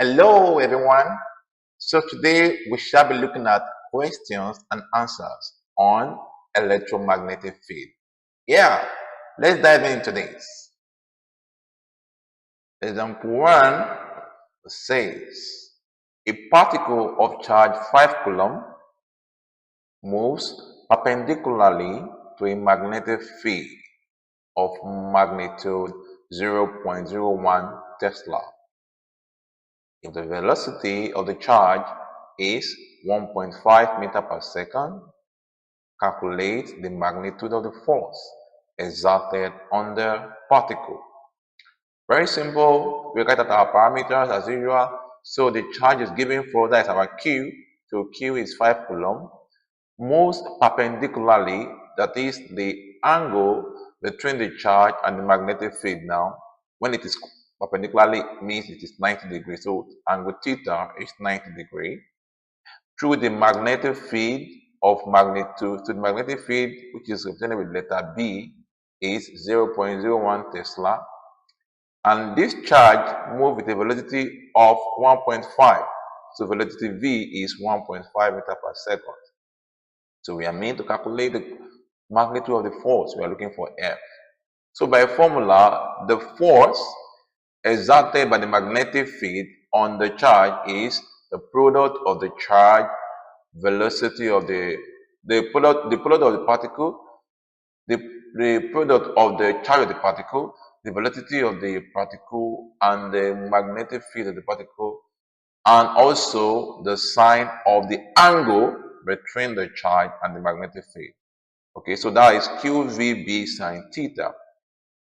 Hello everyone. So today we shall be looking at questions and answers on electromagnetic field. Yeah, let's dive into this. Example 1 says a particle of charge 5 coulomb moves perpendicularly to a magnetic field of magnitude 0.01 Tesla. If the velocity of the charge is 1.5 meter per second, calculate the magnitude of the force exerted on the particle. Very simple. We get at our parameters as usual. So the charge is given for, that is our Q. So Q is 5 coulomb. Moves perpendicularly, that is the angle between the charge and the magnetic field. Now, when it is perpendicularly, means it is 90 degrees. So angle theta is 90 degrees. Through the magnetic field of magnitude, so the magnetic field, which is represented with letter B, is 0.01 Tesla. And this charge moves with a velocity of 1.5. So velocity V is 1.5 meter per second. So we are meant to calculate the magnitude of the force. We are looking for F. So by formula, the force exerted by the magnetic field on the charge is the product of the charge, velocity of the product of the particle, the product of the charge of the particle, the velocity of the particle, and the magnetic field of the particle, and also the sign of the angle between the charge and the magnetic field. Okay, so that is QVB sine theta.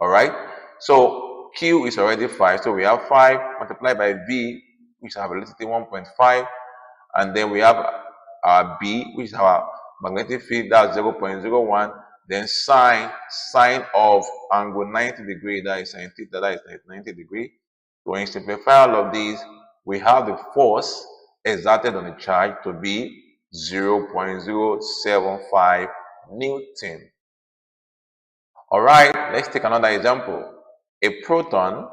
All right, so Q is already 5, so we have 5 multiplied by V, which is our velocity 1.5, and then we have our B, which is our magnetic field, that's 0.01, then sine of angle 90 degree, that is sine theta, that is 90 degree. So when you simplify all of these, we have the force exerted on the charge to be 0.075 Newton. All right, let's take another example. A proton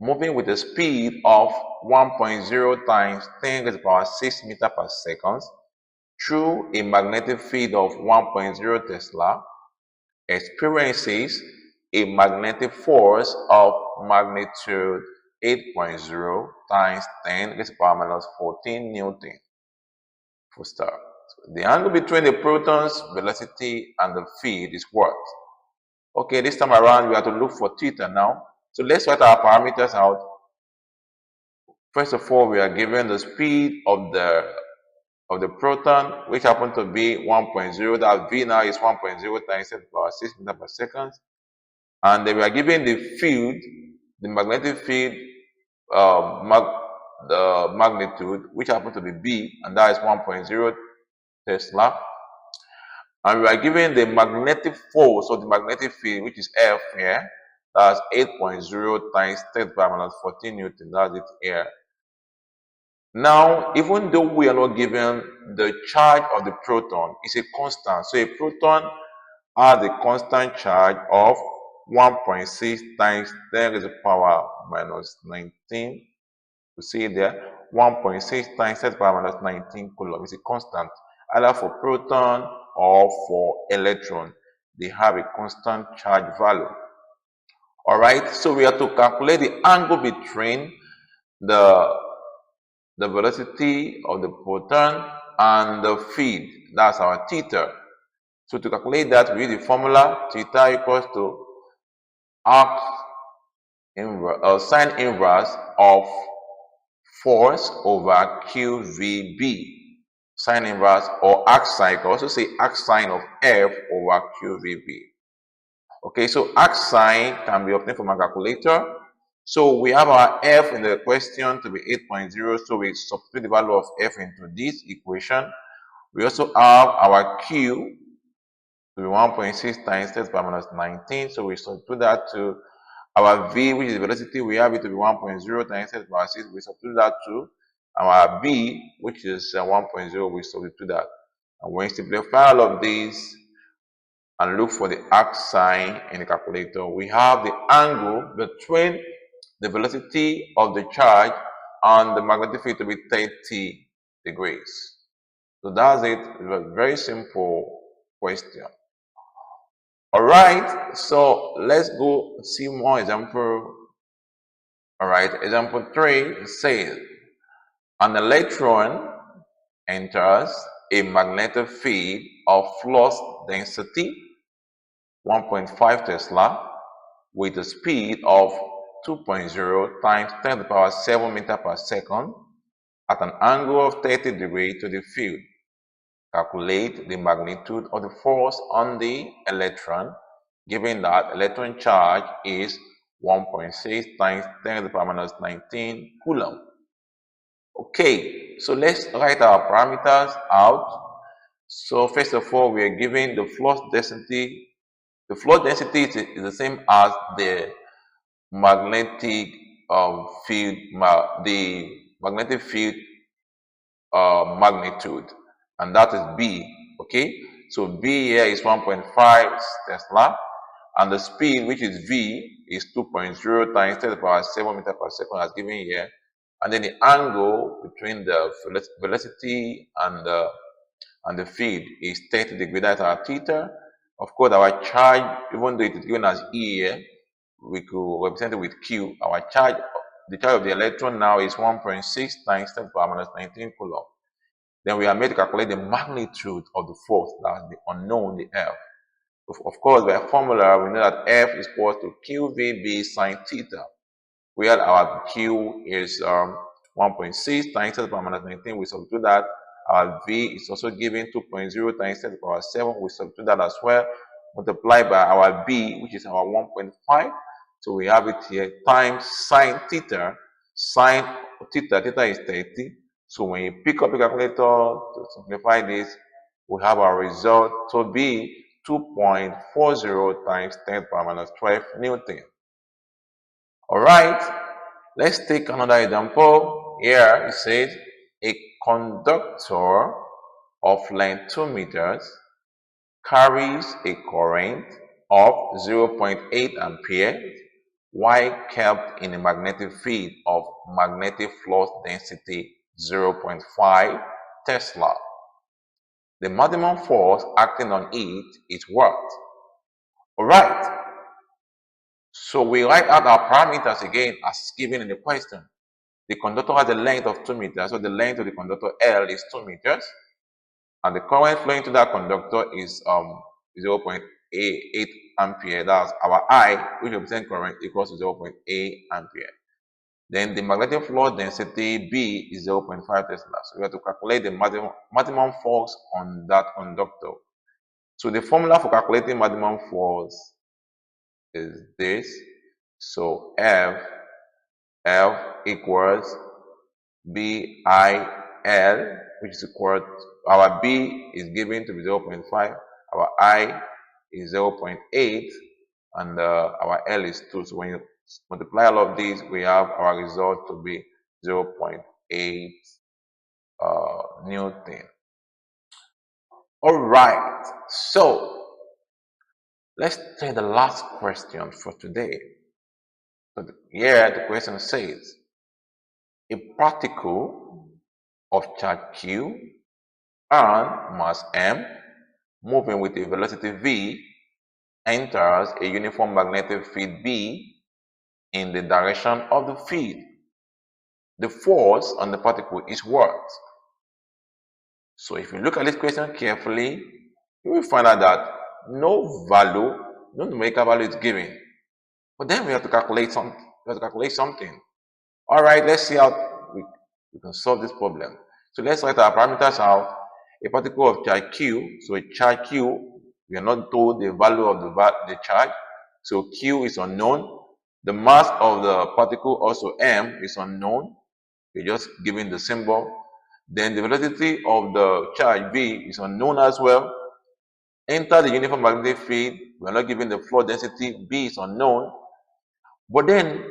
moving with a speed of 1.0 times 10 to the power 6 meter per second through a magnetic field of 1.0 Tesla experiences a magnetic force of magnitude 8.0 times 10 to the power minus 14 Newton. Full stop. So the angle between the proton's velocity and the field is what? Okay, this time around we have to look for theta now. So let's write our parameters out. First of all, we are given the speed of the proton, which happens to be 1.0. That V now is 1.0 times 10 to the power 6 meter per second. And then we are given the field, the magnetic field, the magnitude, which happens to be B, and that is 1.0 Tesla. And we are given the magnetic force of the magnetic field, which is F here. That's 8.0 times 10 to the power minus 14 Newton. That's it here. Now, even though we are not given the charge of the proton, it's a constant. So a proton has a constant charge of 1.6 times 10 to the power minus 19. You see there, 1.6 times 10 to the power minus 19 coulomb. It's a constant, either for proton or for electron. They have a constant charge value. All right, so we have to calculate the angle between the velocity of the proton and the field. That's our theta. So to calculate that, we use the formula theta equals to arc inverse, sine inverse of force over QVB. Sine inverse or arc sine, you can also say arc sine of F over QVB. Okay, so arc sine can be obtained from a calculator. So we have our F in the question to be 8.0, so we substitute the value of F into this equation. We also have our Q to be 1.6 times 10 to the power minus 19, so we substitute that to our V, which is the velocity. We have it to be 1.0 times 10 to the power 6, we substitute that to our B, which is 1.0, we substitute that. And when you simplify all of these and look for the arc sine in the calculator, we have the angle between the velocity of the charge and the magnetic field to be 30 degrees. So that's it. It's a very simple question. Alright, so let's go see more example. Alright, example 3 says an electron enters a magnetic field of flux density 1.5 Tesla with a speed of 2.0 times 10 to the power 7 meter per second at an angle of 30 degrees to the field. Calculate the magnitude of the force on the electron, given that electron charge is 1.6 times 10 to the power minus 19 coulomb. Okay, so let's write our parameters out. So first of all, we are given the flux density. The flux density is the same as the magnetic field, the magnetic field magnitude, and that is B. Okay, so B here is 1.5 Tesla, and the speed, which is V, is 2.0 times 10 to the power 7 meter per second as given here, and then the angle between the velocity and the field is 30 degrees. That's our theta. Of course, our charge, even though it is given as E here, we could represent it with Q. Our charge, the charge of the electron now is 1.6 times 10 to the power minus 19 coulomb. Then we are made to calculate the magnitude of the force, that's the unknown, the F. Of course, by formula, we know that F is equal to QVB sine theta, where our Q is 1.6 times 10 to the power minus 19. We substitute that. Our V is also given 2.0 times 10 to the power 7. We substitute that as well. Multiplied by our B, which is our 1.5. So we have it here times sine theta. Sine theta is 30. So when you pick up the calculator to simplify this, we have our result to be 2.40 times 10 to the power minus 12 Newton. Alright, let's take another example. Here it says a conductor of length 2 meters carries a current of 0.8 ampere while kept in a magnetic field of magnetic flux density 0.5 Tesla. The maximum force acting on it is what? Alright, so we write out our parameters again as given in the question. The conductor has a length of 2 meters, so the length of the conductor L is 2 meters, and the current flowing to that conductor is 0.8 ampere. That's our I, which represents current, equals to 0.8 ampere. Then the magnetic flux density B is 0.5 Tesla. So we have to calculate the maximum force on that conductor. So the formula for calculating maximum force is this. So F equals BIL, which is equal to, our B is given to be 0.5, our I is 0.8, and our L is 2. So when you multiply all of these, we have our result to be 0.8 Newton. Alright, so let's take the last question for today. So here the question says, a particle of charge Q and mass m moving with a velocity v enters a uniform magnetic field B in the direction of the field. The force on the particle is what? So if you look at this question carefully, you will find out that no numerical value is given. But then we have to calculate something. All right, let's see how we can solve this problem. So let's write our parameters out. A particle of charge Q, so a charge Q, we are not told the value of the charge. So Q is unknown. The mass of the particle, also m, is unknown. We're just giving the symbol. Then the velocity of the charge V is unknown as well. Enter the uniform magnetic field. We are not given the flux density. B is unknown. But then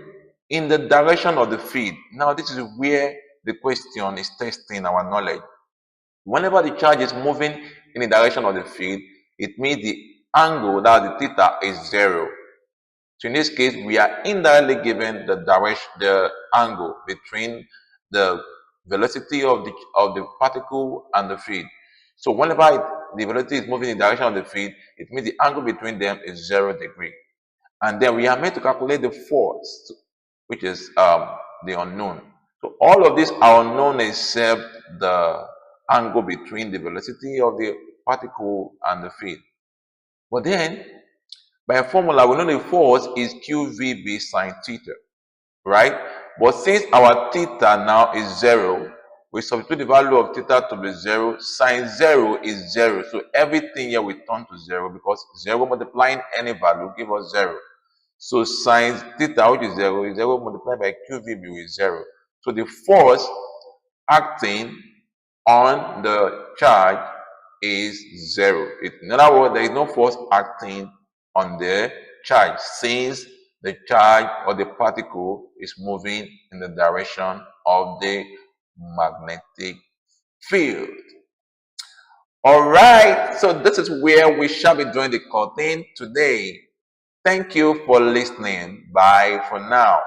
in the direction of the field, now this is where the question is testing our knowledge. Whenever the charge is moving in the direction of the field, it means the angle, that the theta, is 0. So in this case, we are indirectly given the direction, the angle between the velocity of the particle and the field. So whenever the velocity is moving in the direction of the field, it means the angle between them is 0 degree. And then we are made to calculate the force, which is the unknown. So all of these are unknown except the angle between the velocity of the particle and the field. But then, by a formula, we know the force is QVB sine theta, right? But since our theta now is 0, we substitute the value of theta to be 0. Sine 0 is 0. So everything here will turn to 0 because 0 multiplying any value give us 0. So sine theta, which is 0 multiplied by QVB is 0. So the force acting on the charge is 0. In other words, there is no force acting on the charge since the charge or the particle is moving in the direction of the magnetic field. All right, so this is where we shall be doing the curtain today. Thank you for listening. Bye for now.